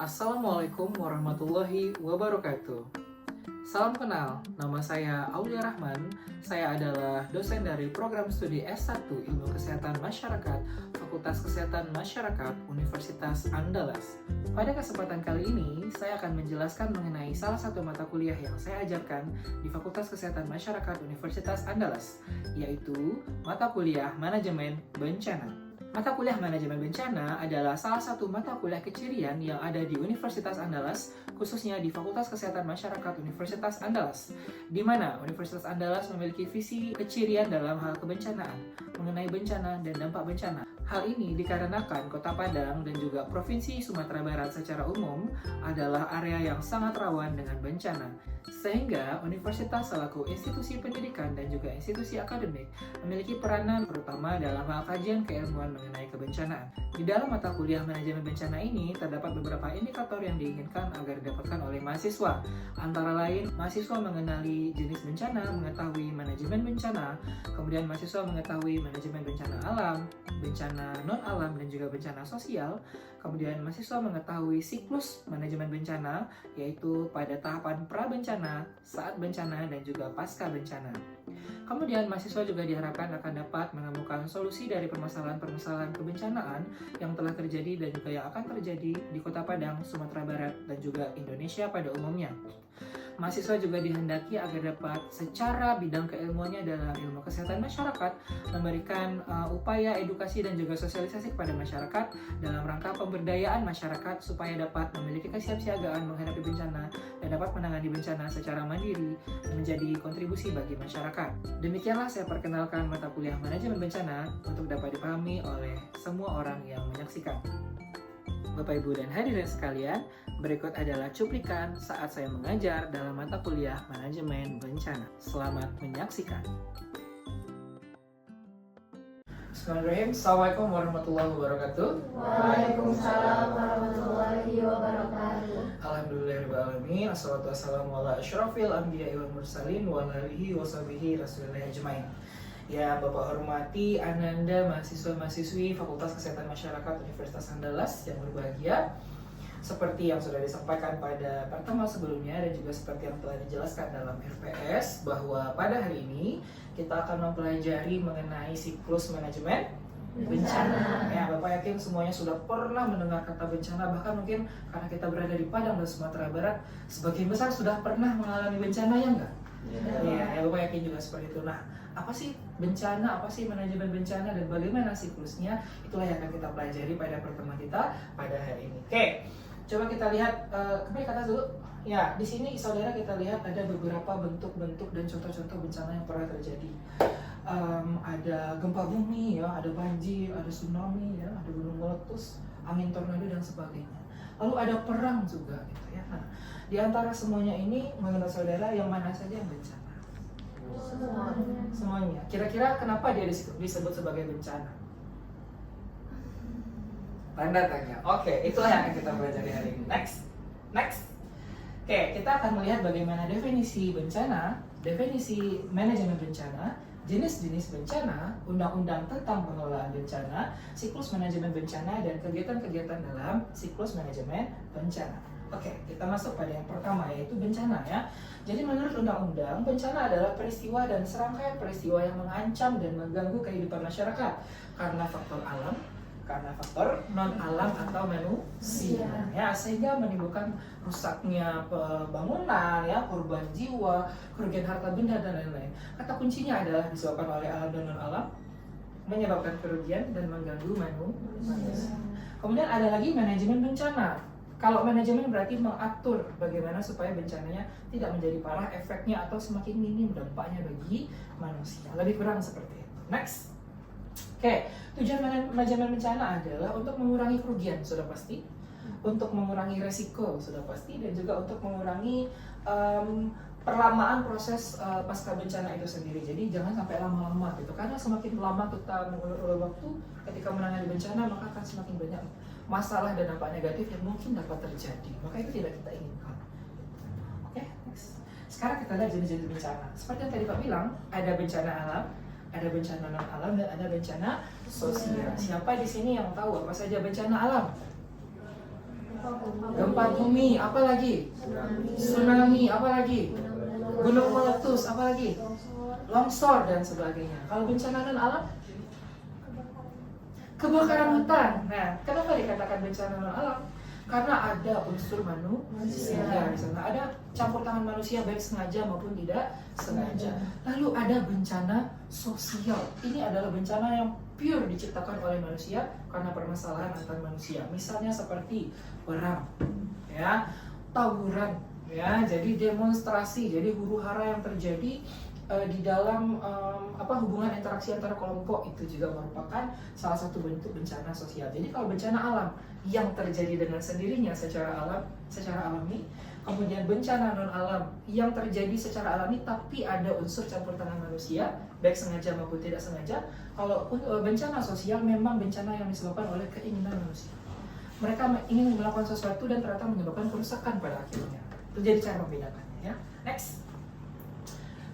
Assalamualaikum warahmatullahi wabarakatuh. Salam kenal, nama saya Aulia Rahman. Saya adalah dosen dari program studi S1 Ilmu Kesehatan Masyarakat, Fakultas Kesehatan Masyarakat, Universitas Andalas. Pada kesempatan kali ini, saya akan menjelaskan mengenai salah satu mata kuliah yang saya ajarkan di Fakultas Kesehatan Masyarakat Universitas Andalas, yaitu mata kuliah Manajemen Bencana. Mata kuliah Manajemen Bencana adalah salah satu mata kuliah kecirian yang ada di Universitas Andalas, khususnya di Fakultas Kesehatan Masyarakat Universitas Andalas, di mana Universitas Andalas memiliki visi kecirian dalam hal kebencanaan, mengenai bencana dan dampak bencana. Hal ini dikarenakan Kota Padang dan juga Provinsi Sumatera Barat secara umum adalah area yang sangat rawan dengan bencana, sehingga universitas selaku institusi pendidikan dan juga institusi akademik memiliki peranan terutama dalam hal kajian keilmuan mengenai kebencanaan. Di dalam mata kuliah Manajemen Bencana ini terdapat beberapa indikator yang diinginkan agar didapatkan oleh mahasiswa. Antara lain, mahasiswa mengenali jenis bencana, mengetahui manajemen bencana, kemudian mahasiswa mengetahui manajemen bencana alam, bencana non-alam, dan juga bencana sosial. Kemudian mahasiswa mengetahui siklus manajemen bencana, yaitu pada tahapan pra-bencana, saat bencana, dan juga pasca bencana. Kemudian mahasiswa juga diharapkan akan dapat menemukan solusi dari permasalahan-permasalahan kebencanaan yang telah terjadi dan juga yang akan terjadi di Kota Padang, Sumatera Barat, dan juga Indonesia pada umumnya. Mahasiswa juga dihendaki agar dapat secara bidang keilmuannya dalam ilmu kesehatan masyarakat memberikan upaya edukasi dan juga sosialisasi kepada masyarakat dalam rangka pemberdayaan masyarakat supaya dapat memiliki kesiapsiagaan menghadapi bencana dan dapat menangani bencana secara mandiri dan menjadi kontribusi bagi masyarakat. Demikianlah saya perkenalkan mata kuliah Manajemen Bencana untuk dapat dipahami oleh semua orang yang menyaksikan. Bapak, Ibu, dan hadirin sekalian, berikut adalah cuplikan saat saya mengajar dalam mata kuliah Manajemen Bencana. Selamat menyaksikan. Bismillahirrahmanirrahim. Assalamualaikum warahmatullahi wabarakatuh. Waalaikumsalam warahmatullahi wabarakatuh. Alhamdulillahirrahmanirrahim. Assalatu wassalamu ala asyrafil anbiya'i wal mursalin wa ala alihi wa sahbihi rasulillahi ajmain. Ya, Bapak hormati Ananda mahasiswa-mahasiswi Fakultas Kesehatan Masyarakat Universitas Andalas yang berbahagia. Seperti yang sudah disampaikan pada pertemuan sebelumnya dan juga seperti yang telah dijelaskan dalam RPS, bahwa pada hari ini kita akan mempelajari mengenai siklus manajemen bencana. Ya, Bapak yakin semuanya sudah pernah mendengar kata bencana, bahkan mungkin karena kita berada di Padang dan Sumatera Barat, sebagian besar sudah pernah mengalami bencana, ya enggak? Ya, Bapak yakin juga seperti itu. Nah, apa sih bencana, apa sih manajemen bencana, dan bagaimana siklusnya? Itulah yang akan kita pelajari pada pertemuan kita pada hari ini. Oke, coba kita lihat kembali ke atas dulu. Ya, di sini saudara kita lihat ada beberapa bentuk-bentuk dan contoh-contoh bencana yang pernah terjadi. Ada gempa bumi, ya, ada banjir, ada tsunami, ya, ada gunung meletus, angin tornado, dan sebagainya. Lalu ada perang juga, gitu ya. Nah, di antara semuanya ini, menurut saudara yang mana saja yang bencana? Semuanya. Kira-kira kenapa dia disebut sebagai bencana? Tanda tanya. Oke, itulah yang akan kita pelajari hari ini. Next. Oke, kita akan melihat bagaimana definisi bencana, definisi manajemen bencana, jenis-jenis bencana, undang-undang tentang pengelolaan bencana, siklus manajemen bencana, dan kegiatan-kegiatan dalam siklus manajemen bencana. Oke, kita masuk pada yang pertama, yaitu bencana, ya. Jadi menurut undang-undang, bencana adalah peristiwa dan serangkaian peristiwa yang mengancam dan mengganggu kehidupan masyarakat karena faktor alam, karena faktor non-alam atau manusia, ya, sehingga menimbulkan rusaknya bangunan, ya, korban jiwa, kerugian harta benda, dan lain-lain. Kata kuncinya adalah disebabkan oleh alam dan non-alam, menyebabkan kerugian dan mengganggu manusia. Kemudian ada lagi manajemen bencana. Kalau manajemen berarti mengatur bagaimana supaya bencananya tidak menjadi parah efeknya atau semakin minim dampaknya bagi manusia. Lebih kurang seperti itu. Next. Oke, tujuan manajemen bencana adalah untuk mengurangi kerugian, sudah pasti, untuk mengurangi resiko, sudah pasti, dan juga untuk mengurangi perlamaan proses pasca bencana itu sendiri. Jadi jangan sampai lama-lama gitu, karena semakin lama kita mengulur waktu ketika menangani bencana, maka akan semakin banyak masalah dan dampak negatif yang mungkin dapat terjadi. Maka itu tidak kita inginkan. Oke, next. Sekarang kita lihat jenis-jenis bencana. Seperti yang tadi Pak bilang, ada bencana alam, ada bencana non alam, dan ada bencana sosial. Siapa di sini yang tahu apa saja bencana alam? Gempa bumi, apa lagi? Tsunami, apa lagi? Gunung meletus, apa lagi? Longsor dan sebagainya. Kalau bencana non alam? Kebakaran hutan. Nah, kenapa dikatakan bencana non alam? Karena ada unsur manusia di sana. Ada campur tangan manusia baik sengaja maupun tidak sengaja. Lalu ada bencana sosial. Ini adalah bencana yang pure diciptakan oleh manusia karena permasalahan antar manusia. Misalnya seperti perang, ya, tawuran, ya, jadi demonstrasi, jadi huru-hara yang terjadi di dalam hubungan interaksi antara kelompok, itu juga merupakan salah satu bentuk bencana sosial. Jadi kalau bencana alam yang terjadi dengan sendirinya secara alami, kemudian bencana non alam yang terjadi secara alami tapi ada unsur campur tangan manusia baik sengaja maupun tidak sengaja. Kalau bencana sosial memang bencana yang disebabkan oleh keinginan manusia. Mereka ingin melakukan sesuatu dan ternyata menyebabkan kerusakan pada akhirnya. Itu jadi cara membedakannya, ya.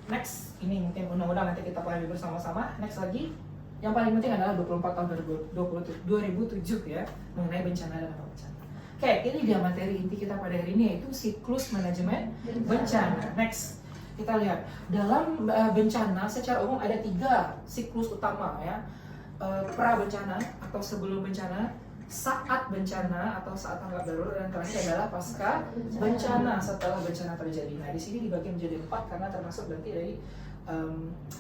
Next, ini mungkin mudah-mudahan nanti kita pelajari bersama-sama. Next lagi, yang paling penting adalah 24 tahun 2007 ya, mengenai bencana dan apa bencana. Oke, ini dia materi inti kita pada hari ini, yaitu siklus manajemen bencana. Next, kita lihat dalam bencana secara umum ada 3 siklus utama ya. Pra bencana atau sebelum bencana, saat bencana atau saat tanggap darurat, dan terakhir adalah pasca bencana setelah bencana terjadi. Nah, di sini dibagi menjadi 4 karena termasuk berarti dari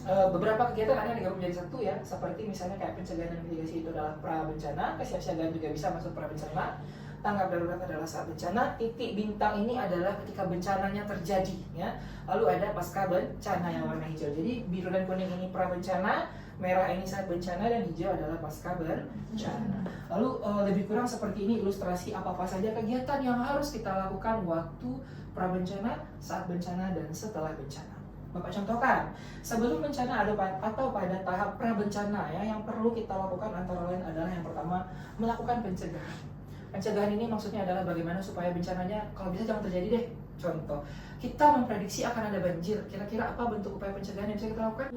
beberapa kegiatan ada yang digabung menjadi 1 ya, seperti misalnya kayak pencegahan dan mitigasi itu adalah pra bencana, kesiapsiagaan juga bisa masuk pra bencana, tanggap darurat adalah saat bencana, titik bintang ini adalah ketika bencananya terjadi ya. Lalu ada pasca bencana yang warna hijau. Jadi biru dan kuning ini pra bencana, merah ini saat bencana, dan hijau adalah pasca bencana. Lalu lebih kurang seperti ini ilustrasi apa-apa saja kegiatan yang harus kita lakukan waktu pra bencana, saat bencana, dan setelah bencana. Bapak contohkan, sebelum bencana atau pada tahap pra bencana ya, yang perlu kita lakukan antara lain adalah yang pertama, melakukan pencegahan. Pencegahan ini maksudnya adalah bagaimana supaya bencananya kalau bisa jangan terjadi deh. Contoh, kita memprediksi akan ada banjir. Kira-kira apa bentuk upaya pencegahan yang bisa kita lakukan?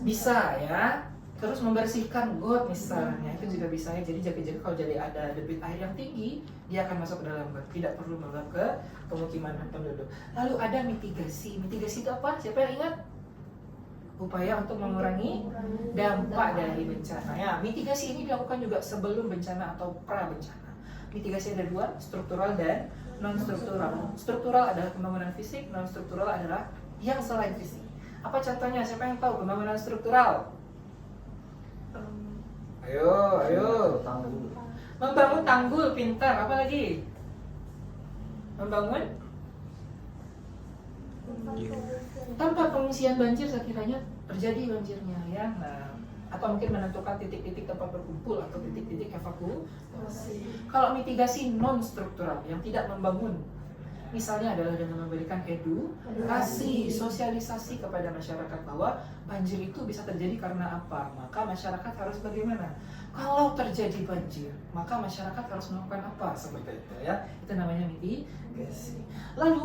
Bisa ya. Terus membersihkan got misalnya, itu juga bisa ya. Jadi jaga-jaga kalau jadi ada debit air yang tinggi, dia akan masuk ke dalam got, tidak perlu meluap ke pemukiman penduduk. Lalu ada mitigasi. Mitigasi itu apa? Siapa yang ingat? Upaya untuk mengurangi dampak dari bencana. Ya, mitigasi ini dilakukan juga sebelum bencana atau pra bencana. Mitigasi ada 2, struktural dan non struktural. Struktural adalah pembangunan fisik, non struktural adalah yang selain fisik. Apa contohnya? Siapa yang tahu pembangunan struktural? Ayo. Membangun tanggul, pintar. Apa lagi? Membangun tempat pengungsian banjir sekiranya terjadi banjirnya ya. Nah, atau mungkin menentukan titik-titik tempat berkumpul atau titik-titik evakuasi. Kalau mitigasi non struktural yang tidak membangun, misalnya adalah dengan memberikan edukasi, sosialisasi kepada masyarakat bahwa banjir itu bisa terjadi karena apa, maka masyarakat harus bagaimana. Kalau terjadi banjir, maka masyarakat harus melakukan apa, seperti itu ya. Itu namanya mitigasi. Lalu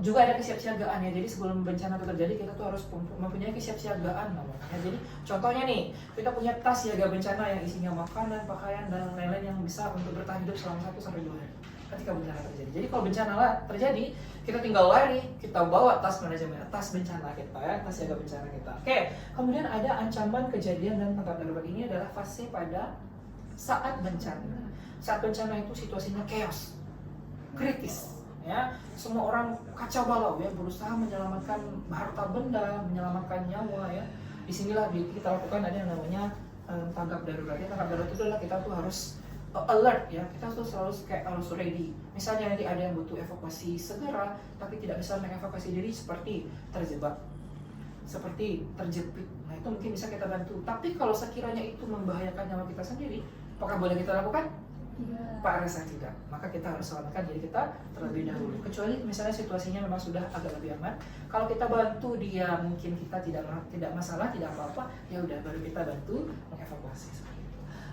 juga ada kesiapsiagaan ya. Jadi sebelum bencana itu terjadi, kita tuh harus mempunyai kesiapsiagaan namanya. Jadi contohnya nih, kita punya tas siaga bencana yang isinya makanan, pakaian, dan lain-lain yang bisa untuk bertahan hidup selama 1-2 hari ketika bencana terjadi. Jadi kalau bencana terjadi, kita tinggal lari, kita bawa tas manajemen, tas bencana kita ya, tas siaga bencana kita. Oke, kemudian ada ancaman, kejadian, dan tanggap darurat. Ini adalah fase pada saat bencana. Saat bencana itu situasinya chaos, kritis ya. Semua orang kacau balau ya, berusaha menyelamatkan harta benda, menyelamatkan nyawa ya. Disinilah kita lakukan ada yang namanya tanggap darurat ya. Tanggap darurat itu adalah kita tuh harus alert ya, kita tuh selalu kayak harus ready. Misalnya nanti ada yang butuh evakuasi segera tapi tidak bisa mengevakuasi diri, seperti terjebak, seperti terjepit, nah itu mungkin bisa kita bantu. Tapi kalau sekiranya itu membahayakan nyawa kita sendiri, apakah boleh kita lakukan? Pak rasa tidak, maka kita harus selamatkan diri kita terlebih dahulu. Kecuali misalnya situasinya memang sudah agak lebih aman, kalau kita bantu dia mungkin kita tidak masalah, tidak apa-apa, ya udah baru kita bantu mengevakuasi.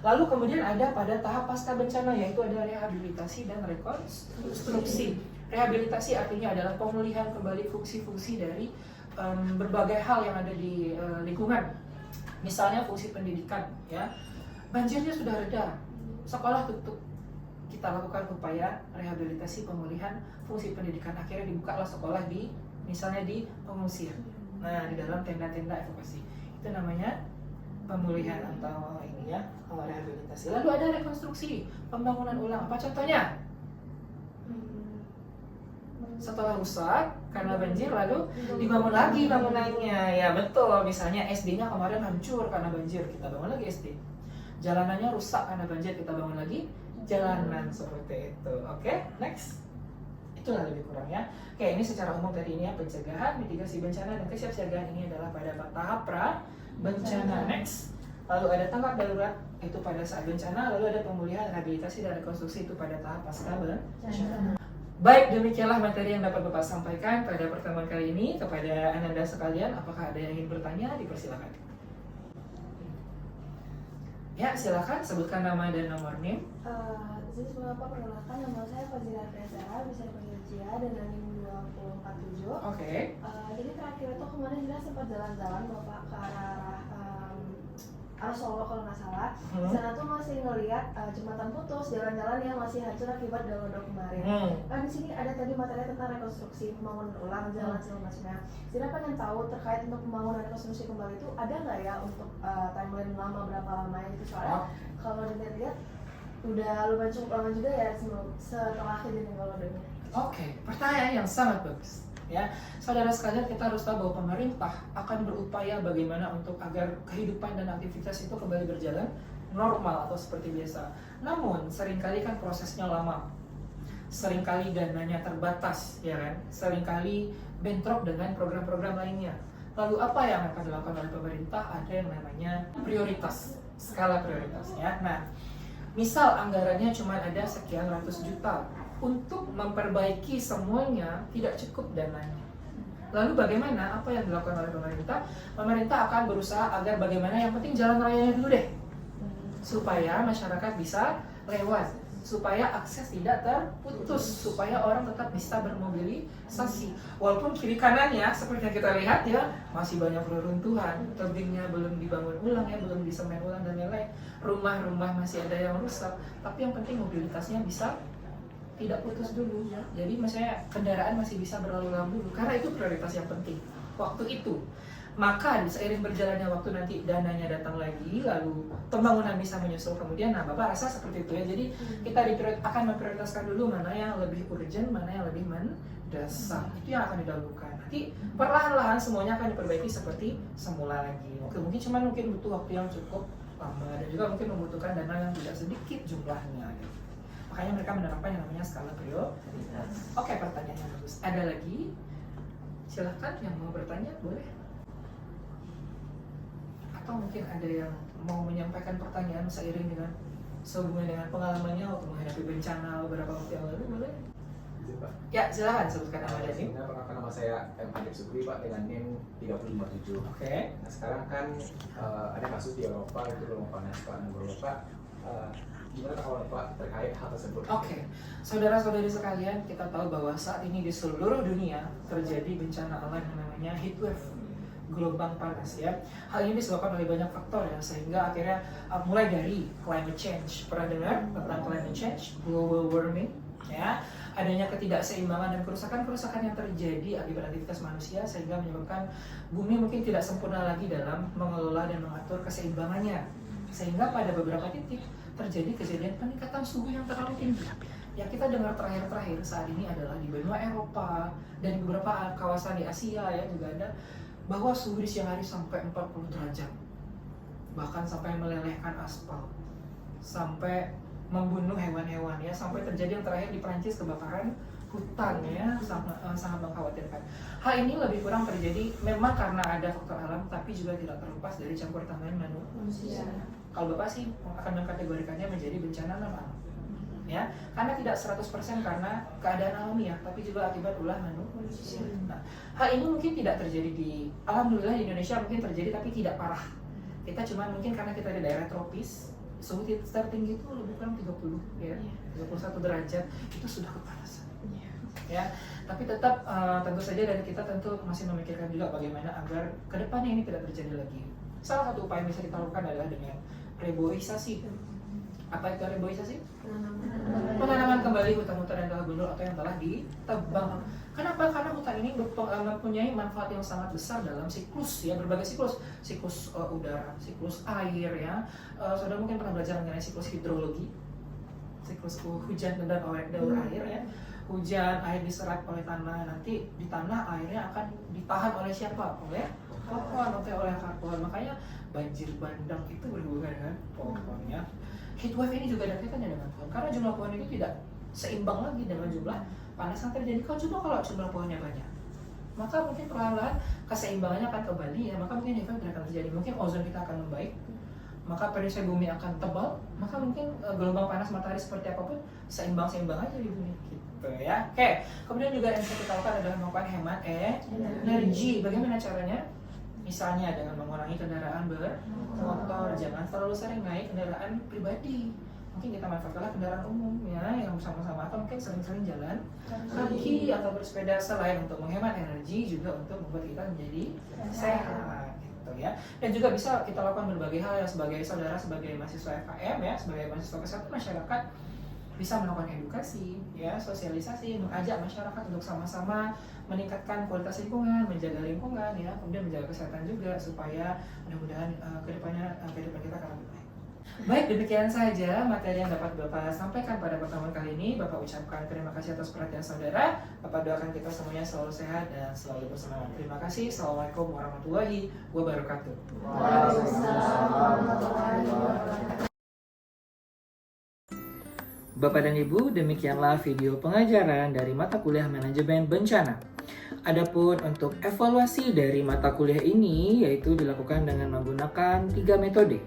Lalu kemudian ada pada tahap pasca bencana, yaitu ada rehabilitasi dan rekonstruksi. Rehabilitasi artinya adalah pemulihan kembali fungsi-fungsi dari berbagai hal yang ada di lingkungan. Misalnya fungsi pendidikan ya. Banjirnya sudah reda, sekolah tutup. kita lakukan upaya rehabilitasi pemulihan fungsi pendidikan. Akhirnya dibukalah sekolah di misalnya di pengungsian. Nah, di dalam tenda-tenda evakuasi. Itu namanya pemulihan atau ini ya, rehabilitasi. Lalu ada rekonstruksi, pembangunan ulang. Apa contohnya? Setelah rusak karena banjir lalu dibangun lagi bangunannya. Ya betul, misalnya SD-nya kemarin hancur karena banjir, kita bangun lagi SD. Jalanannya rusak karena banjir, kita bangun lagi jalanan, seperti itu. Oke, next. Itulah lebih kurang ya. Oke, ini secara umum dari ini ya, pencegahan, mitigasi bencana, dan kesiapsiagaan ini adalah pada tahap bencana. Next. Lalu ada tanggap darurat, itu pada saat bencana. Lalu ada pemulihan, rehabilitasi, dan rekonstruksi, itu pada tahap pasca bencana. Baik, demikianlah materi yang dapat Bapak sampaikan pada pertemuan kali ini kepada Ananda sekalian. Apakah ada yang ingin bertanya? Dipersilakan. Ya, silakan sebutkan nama dan nomor NIM. Jadi sebelum Bapak perkenalkan, nama saya Fazila Fresera, bisa dipanggil Cia, dan NIM 2047. Oke. Jadi terakhir itu kemarin juga sempat jalan-jalan Bapak ke arah Solo kalau nggak salah. Di sana tuh masih ngelihat jembatan putus, jalan-jalan yang masih hancur akibat Dalodo kemarin. Di sini ada tadi materi tentang rekonstruksi, pembangunan ulang, jalan segala macamnya. Jadi pengen tahu terkait untuk pembangunan rekonstruksi kembali itu ada nggak ya untuk timeline lama berapa lama itu, soalnya kalau dilihat-lihat udah lumayan cukup lama juga ya setelah kejadian Dalodo. Oke, pertanyaan yang sangat bagus. Ya, saudara sekalian, kita harus tahu bahwa pemerintah akan berupaya bagaimana untuk agar kehidupan dan aktivitas itu kembali berjalan normal atau seperti biasa. Namun seringkali kan prosesnya lama, seringkali dananya terbatas, ya kan? Seringkali bentrok dengan program-program lainnya. Lalu apa yang akan dilakukan oleh pemerintah? Ada yang namanya prioritas, skala prioritas, ya. Nah, misal anggarannya cuma ada sekian ratus juta. Untuk memperbaiki semuanya tidak cukup dananya. Lalu bagaimana? Apa yang dilakukan oleh pemerintah? Pemerintah akan berusaha agar bagaimana, yang penting jalan rayanya dulu deh, supaya masyarakat bisa lewat, supaya akses tidak terputus, supaya orang tetap bisa bermobilisasi. Walaupun kiri kanannya seperti yang kita lihat ya, masih banyak reruntuhan, tebingnya belum dibangun ulang ya, belum disemen ulang dan lain-lain. Rumah-rumah masih ada yang rusak, tapi yang penting mobilitasnya bisa tidak putus dulu ya. Jadi misalnya kendaraan masih bisa berlalu lalang dulu, karena itu prioritas yang penting waktu itu. Maka seiring berjalannya waktu, nanti dananya datang lagi, lalu pembangunan bisa menyusul kemudian. Nah, Bapak rasa seperti itu ya. Jadi kita akan memprioritaskan dulu mana yang lebih urgent, mana yang lebih mendesak. Itu yang akan didahulukan. Nanti perlahan-lahan semuanya akan diperbaiki seperti semula lagi. Oke, mungkin butuh waktu yang cukup lama, dan juga mungkin membutuhkan dana yang tidak sedikit jumlahnya gitu. Makanya mereka menerapkan yang namanya skala prioritas. Oke, pertanyaan yang bagus. Ada lagi? Silahkan yang mau bertanya, boleh. Atau mungkin ada yang mau menyampaikan pertanyaan seiring dengan sehubungan dengan pengalamannya waktu menghadapi bencana beberapa waktu yang lalu, boleh? Pak. Ya, silahkan sebutkan nama dan NIM. Perkenalkan, nama saya M. Hanif Sugri, Pak, dengan NIM 357. Oke. Nah, sekarang kan ada kasus di Eropa, itu gelombang panas, Pak. Nah, Bapak, gimana kalau Bapak terkait hal tersebut? Oke, saudara-saudari sekalian, kita tahu bahwa saat ini di seluruh dunia terjadi bencana alam yang namanya heatwave, gelombang panas ya. Hal ini disebabkan oleh banyak faktor ya, sehingga akhirnya mulai dari climate change. Pernah dengar tentang climate change, global warming ya, adanya ketidakseimbangan dan kerusakan-kerusakan yang terjadi akibat aktivitas manusia, sehingga menyebabkan bumi mungkin tidak sempurna lagi dalam mengelola dan mengatur keseimbangannya, sehingga pada beberapa titik terjadi kejadian peningkatan suhu yang terlalu tinggi. Yang kita dengar terakhir saat ini adalah di benua Eropa dan di beberapa kawasan di Asia ya, juga ada bahwa suhu di siang hari sampai 40 derajat, bahkan sampai melelehkan aspal, sampai membunuh hewan-hewan ya, sampai terjadi yang terakhir di Prancis kebakaran hutan ya, sangat mengkhawatirkan. Hal ini lebih kurang terjadi memang karena ada faktor alam, tapi juga tidak terlepas dari campur tangan manusia. Kalau Bapak sih akan mengkategorikannya menjadi bencana alam ya, karena tidak 100% karena keadaan alamiah, tapi juga akibat ulah manusia. Nah, hal ini mungkin tidak terjadi di, alhamdulillah di Indonesia mungkin terjadi tapi tidak parah. Kita cuma mungkin karena kita di daerah tropis, suhu tertinggi itu lebih kurang 30 ya, 31 derajat, itu sudah kepanasan. Ya, tapi tetap tentu saja dari kita tentu masih memikirkan juga bagaimana agar kedepannya ini tidak terjadi lagi. Salah satu upaya yang bisa kita lakukan adalah dengan reboisasi. Apa itu reboisasi? Menanamkan kembali hutan-hutan yang telah gundul atau yang telah ditebang. Kenapa? Karena hutan ini mempunyai manfaat yang sangat besar dalam siklus ya, berbagai siklus udara, siklus air ya. Saudara mungkin pernah belajar mengenai siklus hidrologi, siklus hujan dan daur air ya. Hujan, air diserap oleh tanah, nanti di tanah airnya akan ditahan oleh siapa? Oleh pohon, oleh akar pohon. Makanya banjir bandang itu berhubungan dengan pohon ya. Heatwave ini juga ada kaitannya dengan pohon, karena jumlah pohon itu tidak seimbang lagi dengan jumlah panas yang terjadi. Kalau jumlah pohonnya banyak, maka mungkin perlahan-lahan keseimbangannya akan kembali ya, maka mungkin heatwave tidak akan terjadi. Mungkin ozon kita akan membaik, maka periode bumi akan tebal, maka mungkin gelombang panas matahari seperti apapun seimbang aja di bumi gitu ya. Oke, kemudian juga yang bisa kita lakukan adalah melakukan hemat energi. Bagaimana caranya? Misalnya dengan mengurangi kendaraan bermotor, jangan terlalu sering naik kendaraan pribadi. Mungkin kita manfaatkanlah kendaraan umum ya, yang bersama-sama, atau mungkin sering-sering jalan kaki atau bersepeda. Selain untuk menghemat energi, juga untuk membuat kita menjadi sehat gitu ya. Dan juga bisa kita lakukan berbagai hal ya, sebagai saudara, sebagai mahasiswa FKM ya, sebagai mahasiswa kesehatan masyarakat, bisa melakukan edukasi ya, sosialisasi, mengajak masyarakat untuk sama-sama meningkatkan kualitas lingkungan, menjaga lingkungan ya, kemudian menjaga kesehatan juga, supaya mudah-mudahan kedepannya kehidupan kita akan lebih baik. Baik, demikian saja materi yang dapat Bapak sampaikan pada pertemuan kali ini. Bapak ucapkan terima kasih atas perhatian saudara. Bapak doakan kita semuanya selalu sehat dan selalu bersemangat. Terima kasih. Assalamualaikum warahmatullahi wabarakatuh. Waalaikumsalam warahmatullahi wabarakatuh. Bapak dan Ibu, demikianlah video pengajaran dari mata kuliah manajemen bencana. Adapun untuk evaluasi dari mata kuliah ini yaitu dilakukan dengan menggunakan 3 metode.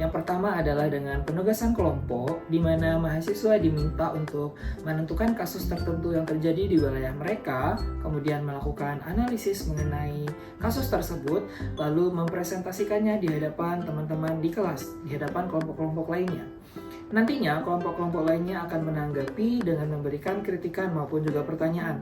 Yang pertama adalah dengan penugasan kelompok, di mana mahasiswa diminta untuk menentukan kasus tertentu yang terjadi di wilayah mereka, kemudian melakukan analisis mengenai kasus tersebut, lalu mempresentasikannya di hadapan teman-teman di kelas, di hadapan kelompok-kelompok lainnya. Nantinya kelompok-kelompok lainnya akan menanggapi dengan memberikan kritikan maupun juga pertanyaan.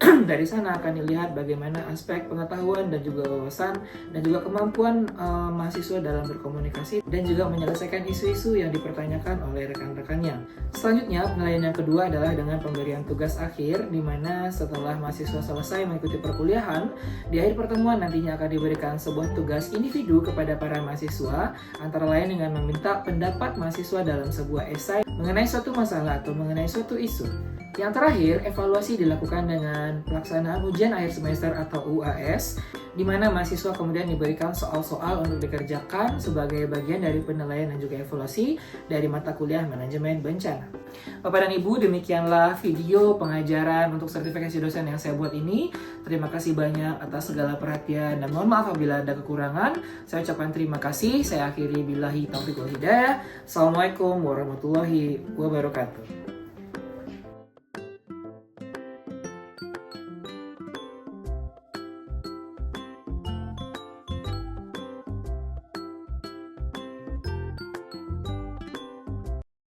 Dari sana akan dilihat bagaimana aspek pengetahuan dan juga wawasan dan juga kemampuan mahasiswa dalam berkomunikasi dan juga menyelesaikan isu-isu yang dipertanyakan oleh rekan-rekannya. Selanjutnya, penilaian yang kedua adalah dengan pemberian tugas akhir, di mana setelah mahasiswa selesai mengikuti perkuliahan, di akhir pertemuan nantinya akan diberikan sebuah tugas individu kepada para mahasiswa, antara lain dengan meminta pendapat mahasiswa dalam sebuah esai mengenai suatu masalah atau mengenai suatu isu. Yang terakhir, evaluasi dilakukan dengan pelaksanaan ujian akhir semester atau UAS, di mana mahasiswa kemudian diberikan soal-soal untuk dikerjakan sebagai bagian dari penilaian dan juga evaluasi dari mata kuliah manajemen bencana. Bapak dan Ibu, demikianlah video pengajaran untuk sertifikasi dosen yang saya buat ini. Terima kasih banyak atas segala perhatian dan mohon maaf apabila ada kekurangan. Saya ucapkan terima kasih. Saya akhiri billahi taufiq wal hidayah. Assalamualaikum warahmatullahi wabarakatuh.